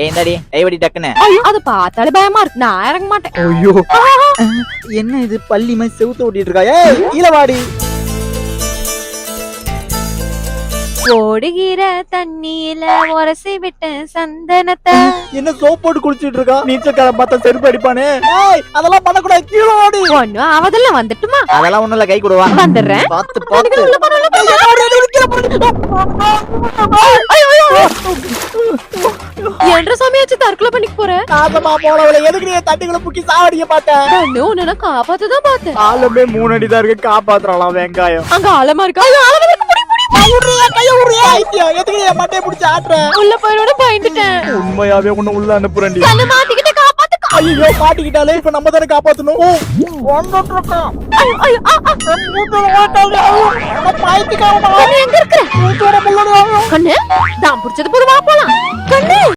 இந்தாடி கைவடி டக்குன்னு. அது பார்த்தாலே பயமா இருக்கு, நான் இறங்க மாட்டேன். ஐயோ என்ன இது பள்ளி மாதிரி செவுத்து ஓட்டிட்டு இருக்கா? ஏய் கீழே வாடி. ஓடுகிற தண்ணியில உரசி விட்ட சந்தனத்தை. என்ன சோப் போட்டு குளிச்சிட்டு இருக்கா? நீச்சல்காரன் பார்த்தா செருப்பு அடிப்பானே. ஏய் அதெல்லாம் பண்ணக்கூடாது, கீழே வாடி. ஒண்ணும் அவதெல்லாம் வந்துட்டுமா? அதெல்லாம் ஒண்ணும் இல்ல, கை கொடுவா. வந்துடுறேன். பாத்து பாத்து. என்ற சமயாச்சு தற்கொலை பண்ணிக்க போறேன். காசமா போனவளை எதுக்கு நீ தட்டிக்குள்ள புக்கி சாவடிக்க பார்த்தேன்? உன்ன காப்பாத்ததான் பார்த்தேன். ஆளுமே 3 அடி தான் இருக்கு, காப்பாத்துறாளாம் வெங்காயம். அங்க ஆழமா இருக்கா? உள்ள போயிரோட பயந்துட்டேன். உண்மையாவே உன்னை உள்ள அனுப்புறேன். கண்ணு மாட்டிக்கிட்டு காப்பாத்து. ஐயோ மாட்டிக்கிட்டாலே, இப்ப நம்ம தானே காப்பாத்தணும். எங்க இருக்க கண்ணு? தான் பிடிச்சது போதுமா போலாம் கண்ணு.